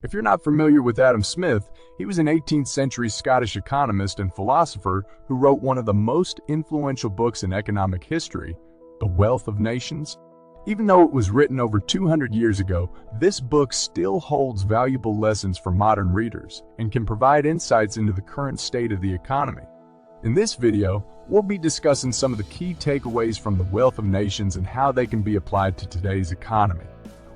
If you're not familiar with Adam Smith, he was an 18th century Scottish economist and philosopher who wrote one of the most influential books in economic history, The Wealth of Nations. Even though it was written over 200 years ago, this book still holds valuable lessons for modern readers and can provide insights into the current state of the economy. In this video, we'll be discussing some of the key takeaways from The Wealth of Nations and how they can be applied to today's economy.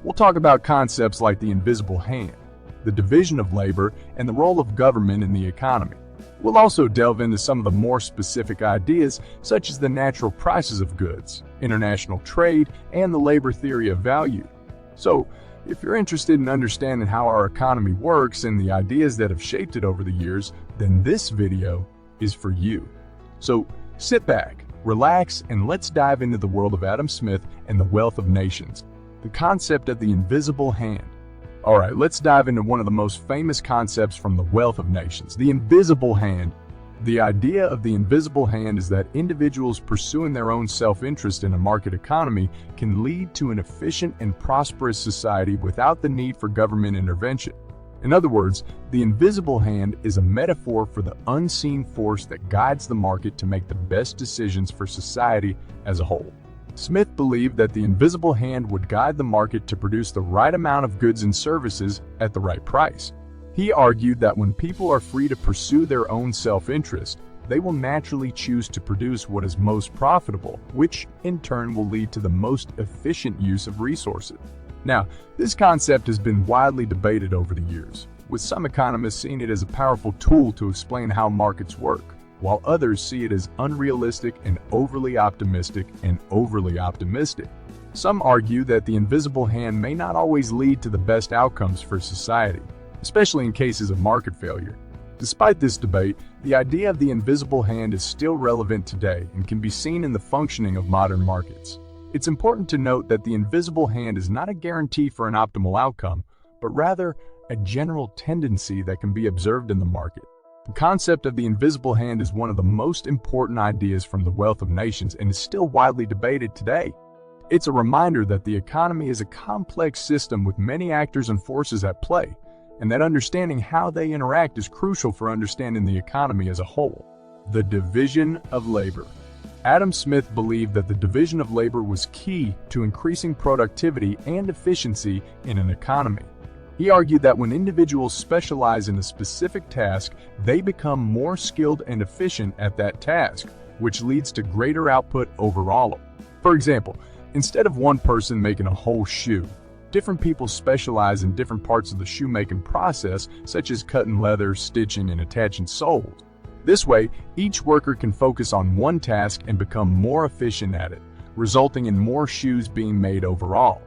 We'll talk about concepts like the invisible hand, the division of labor, and the role of government in the economy. We'll also delve into some of the more specific ideas, such as the natural prices of goods, international trade, and the labor theory of value. So, if you're interested in understanding how our economy works and the ideas that have shaped it over the years, then this video is for you. So, sit back, relax, and let's dive into the world of Adam Smith and the Wealth of Nations, the concept of the invisible hand. Alright, let's dive into one of the most famous concepts from The Wealth of Nations, the invisible hand. The idea of the invisible hand is that individuals pursuing their own self-interest in a market economy can lead to an efficient and prosperous society without the need for government intervention. In other words, the invisible hand is a metaphor for the unseen force that guides the market to make the best decisions for society as a whole. Smith believed that the invisible hand would guide the market to produce the right amount of goods and services at the right price. He argued that when people are free to pursue their own self-interest, they will naturally choose to produce what is most profitable, which in turn will lead to the most efficient use of resources. Now, this concept has been widely debated over the years, with some economists seeing it as a powerful tool to explain how markets work, while others see it as unrealistic and overly optimistic. Some argue that the invisible hand may not always lead to the best outcomes for society, especially in cases of market failure. Despite this debate, the idea of the invisible hand is still relevant today and can be seen in the functioning of modern markets. It's important to note that the invisible hand is not a guarantee for an optimal outcome, but rather a general tendency that can be observed in the market. The concept of the invisible hand is one of the most important ideas from The Wealth of Nations and is still widely debated today. It's a reminder that the economy is a complex system with many actors and forces at play, and that understanding how they interact is crucial for understanding the economy as a whole. The division of labor. Adam Smith believed that the division of labor was key to increasing productivity and efficiency in an economy. He argued that when individuals specialize in a specific task, they become more skilled and efficient at that task, which leads to greater output overall. For example, instead of one person making a whole shoe, different people specialize in different parts of the shoemaking process, such as cutting leather, stitching, and attaching soles. This way, each worker can focus on one task and become more efficient at it, resulting in more shoes being made overall.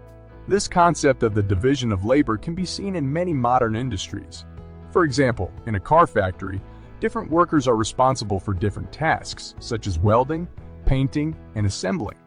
This concept of the division of labor can be seen in many modern industries. For example, in a car factory, different workers are responsible for different tasks, such as welding, painting, and assembling.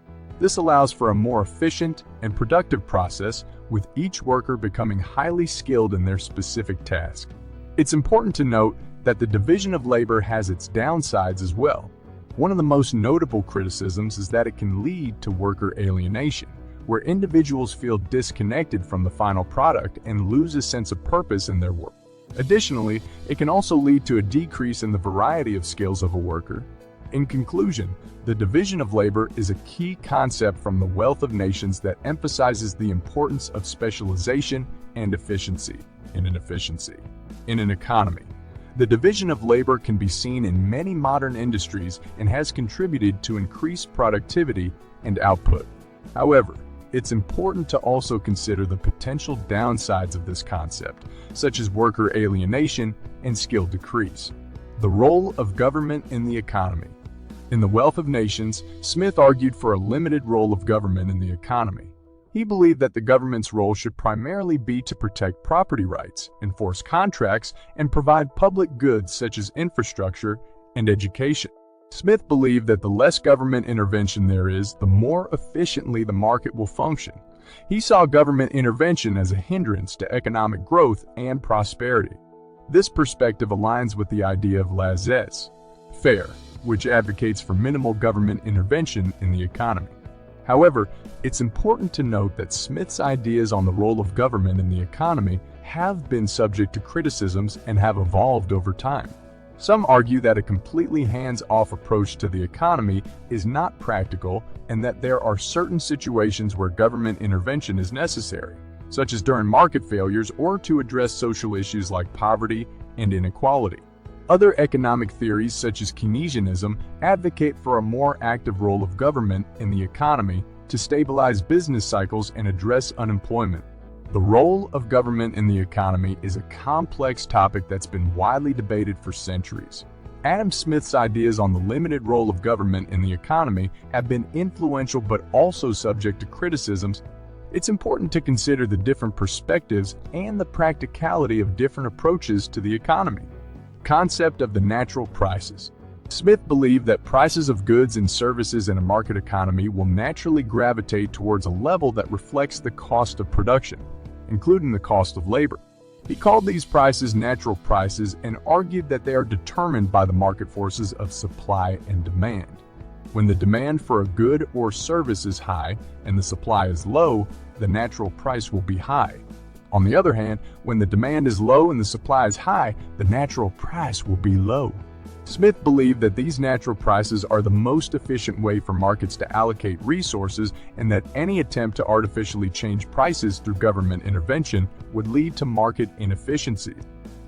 This allows for a more efficient and productive process, with each worker becoming highly skilled in their specific task. It's important to note that the division of labor has its downsides as well. One of the most notable criticisms is that it can lead to worker alienation, where individuals feel disconnected from the final product and lose a sense of purpose in their work. Additionally, it can also lead to a decrease in the variety of skills of a worker. In conclusion, the division of labor is a key concept from The Wealth of Nations that emphasizes the importance of specialization and efficiency in an economy. The division of labor can be seen in many modern industries and has contributed to increased productivity and output. However, it's important to also consider the potential downsides of this concept, such as worker alienation and skill decrease. The role of government in the economy. In The Wealth of Nations, Smith argued for a limited role of government in the economy. He believed that the government's role should primarily be to protect property rights, enforce contracts, and provide public goods such as infrastructure and education. Smith believed that the less government intervention there is, the more efficiently the market will function. He saw government intervention as a hindrance to economic growth and prosperity. This perspective aligns with the idea of laissez-faire, which advocates for minimal government intervention in the economy. However, it's important to note that Smith's ideas on the role of government in the economy have been subject to criticisms and have evolved over time. Some argue that a completely hands-off approach to the economy is not practical and that there are certain situations where government intervention is necessary, such as during market failures or to address social issues like poverty and inequality. Other economic theories, such as Keynesianism, advocate for a more active role of government in the economy to stabilize business cycles and address unemployment. The role of government in the economy is a complex topic that's been widely debated for centuries. Adam Smith's ideas on the limited role of government in the economy have been influential but also subject to criticisms. It's important to consider the different perspectives and the practicality of different approaches to the economy. Concept of the natural prices. Smith believed that prices of goods and services in a market economy will naturally gravitate towards a level that reflects the cost of production, including the cost of labor. He called these prices natural prices and argued that they are determined by the market forces of supply and demand. When the demand for a good or service is high and the supply is low, the natural price will be high. On the other hand, when the demand is low and the supply is high, the natural price will be low. Smith believed that these natural prices are the most efficient way for markets to allocate resources and that any attempt to artificially change prices through government intervention would lead to market inefficiency.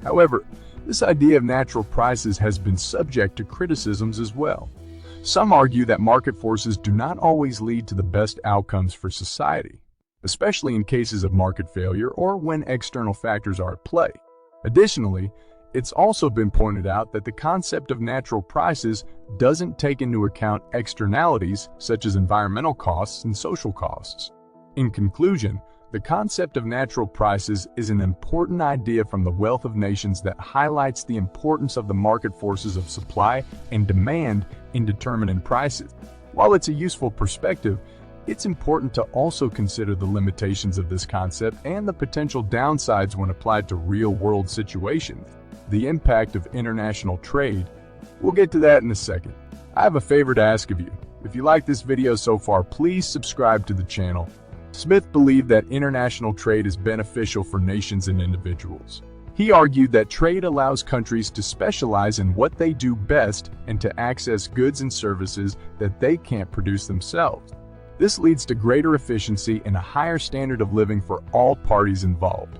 However, this idea of natural prices has been subject to criticisms as well. Some argue that market forces do not always lead to the best outcomes for society, especially in cases of market failure or when external factors are at play. Additionally, it's also been pointed out that the concept of natural prices doesn't take into account externalities such as environmental costs and social costs. In conclusion, the concept of natural prices is an important idea from the Wealth of Nations that highlights the importance of the market forces of supply and demand in determining prices. While it's a useful perspective, it's important to also consider the limitations of this concept and the potential downsides when applied to real-world situations. The impact of international trade. We'll get to that in a second. I have a favor to ask of you. If you like this video so far, please subscribe to the channel. Smith believed that international trade is beneficial for nations and individuals. He argued that trade allows countries to specialize in what they do best and to access goods and services that they can't produce themselves. This leads to greater efficiency and a higher standard of living for all parties involved.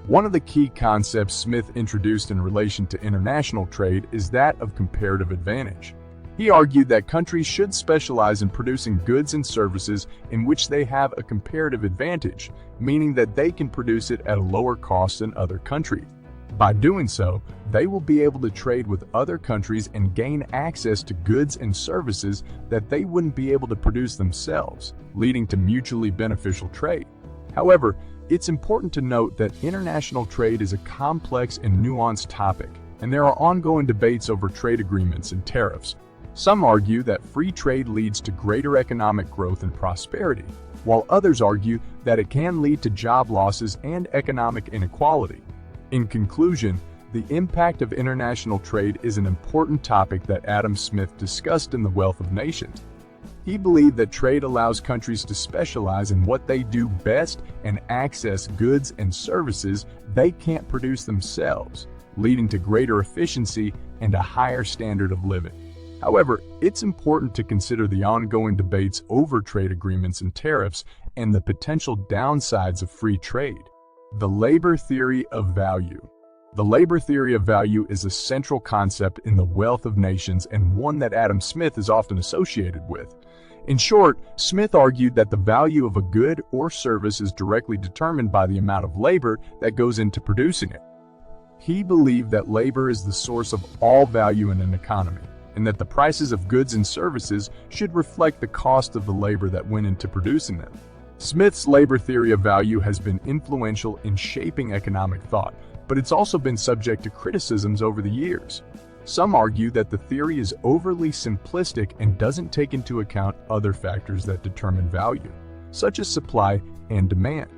One of the key concepts Smith introduced in relation to international trade is that of comparative advantage. He argued that countries should specialize in producing goods and services in which they have a comparative advantage, meaning that they can produce it at a lower cost than other countries. By doing so, they will be able to trade with other countries and gain access to goods and services that they wouldn't be able to produce themselves, leading to mutually beneficial trade. However, it's important to note that international trade is a complex and nuanced topic, and there are ongoing debates over trade agreements and tariffs. Some argue that free trade leads to greater economic growth and prosperity, while others argue that it can lead to job losses and economic inequality. In conclusion, the impact of international trade is an important topic that Adam Smith discussed in The Wealth of Nations. He believed that trade allows countries to specialize in what they do best and access goods and services they can't produce themselves, leading to greater efficiency and a higher standard of living. However, it's important to consider the ongoing debates over trade agreements and tariffs and the potential downsides of free trade. The labor theory of value. The labor theory of value is a central concept in The Wealth of Nations and one that Adam Smith is often associated with. In short, Smith argued that the value of a good or service is directly determined by the amount of labor that goes into producing it. He believed that labor is the source of all value in an economy, and that the prices of goods and services should reflect the cost of the labor that went into producing them. Smith's labor theory of value has been influential in shaping economic thought, but it's also been subject to criticisms over the years. Some argue that the theory is overly simplistic and doesn't take into account other factors that determine value, such as supply and demand.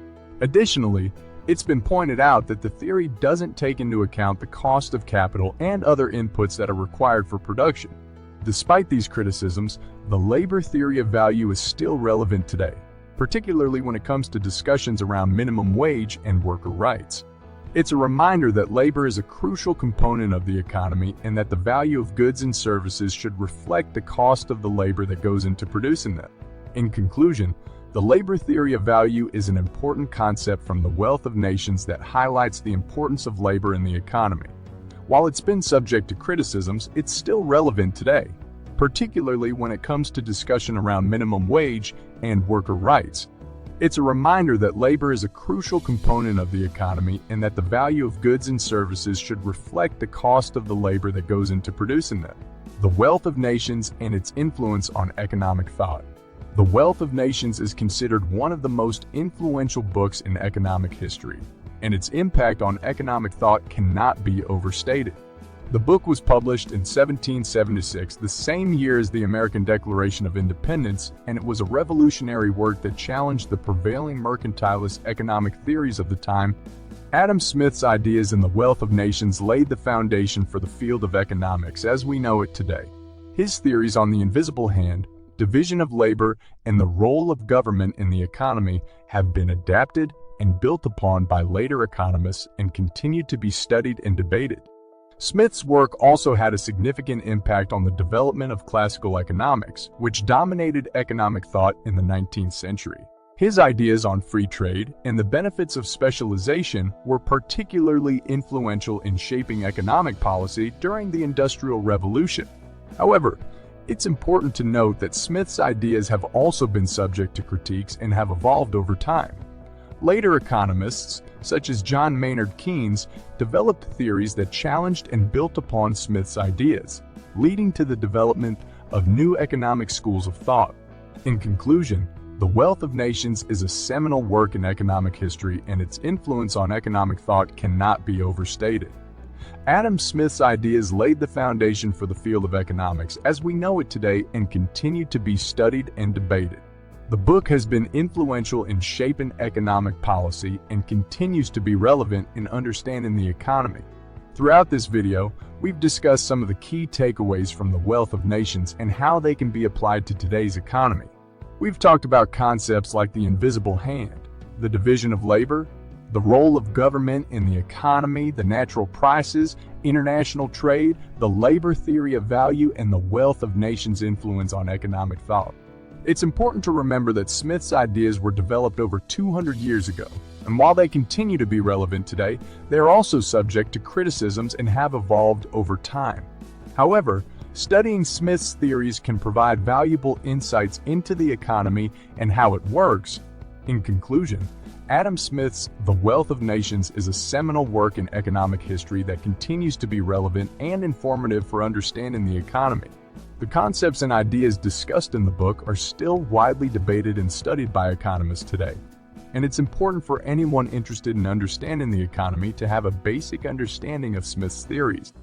Additionally, it's been pointed out that the theory doesn't take into account the cost of capital and other inputs that are required for production. Despite these criticisms, the labor theory of value is still relevant today, particularly when it comes to discussions around minimum wage and worker rights. It's a reminder that labor is a crucial component of the economy and that the value of goods and services should reflect the cost of the labor that goes into producing them. In conclusion, the labor theory of value is an important concept from The Wealth of Nations that highlights the importance of labor in the economy. While it's been subject to criticisms, it's still relevant today, particularly when it comes to discussion around minimum wage and worker rights. It's a reminder that labor is a crucial component of the economy and that the value of goods and services should reflect the cost of the labor that goes into producing them. The Wealth of Nations and its influence on economic thought. The Wealth of Nations is considered one of the most influential books in economic history, and its impact on economic thought cannot be overstated. The book was published in 1776, the same year as the American Declaration of Independence, and it was a revolutionary work that challenged the prevailing mercantilist economic theories of the time. Adam Smith's ideas in The Wealth of Nations laid the foundation for the field of economics as we know it today. His theories on the invisible hand, division of labor, and the role of government in the economy have been adapted and built upon by later economists and continue to be studied and debated. Smith's work also had a significant impact on the development of classical economics, which dominated economic thought in the 19th century. His ideas on free trade and the benefits of specialization were particularly influential in shaping economic policy during the Industrial Revolution. However, it's important to note that Smith's ideas have also been subject to critiques and have evolved over time. Later economists, such as John Maynard Keynes, developed theories that challenged and built upon Smith's ideas, leading to the development of new economic schools of thought. In conclusion, The Wealth of Nations is a seminal work in economic history, and its influence on economic thought cannot be overstated. Adam Smith's ideas laid the foundation for the field of economics as we know it today and continue to be studied and debated. The book has been influential in shaping economic policy and continues to be relevant in understanding the economy. Throughout this video, we've discussed some of the key takeaways from The Wealth of Nations and how they can be applied to today's economy. We've talked about concepts like the invisible hand, the division of labor, the role of government in the economy, the natural prices, international trade, the labor theory of value, and the Wealth of Nations' influence on economic thought. It's important to remember that Smith's ideas were developed over 200 years ago, and while they continue to be relevant today, they are also subject to criticisms and have evolved over time. However, studying Smith's theories can provide valuable insights into the economy and how it works. In conclusion, Adam Smith's The Wealth of Nations is a seminal work in economic history that continues to be relevant and informative for understanding the economy. The concepts and ideas discussed in the book are still widely debated and studied by economists today, and it's important for anyone interested in understanding the economy to have a basic understanding of Smith's theories.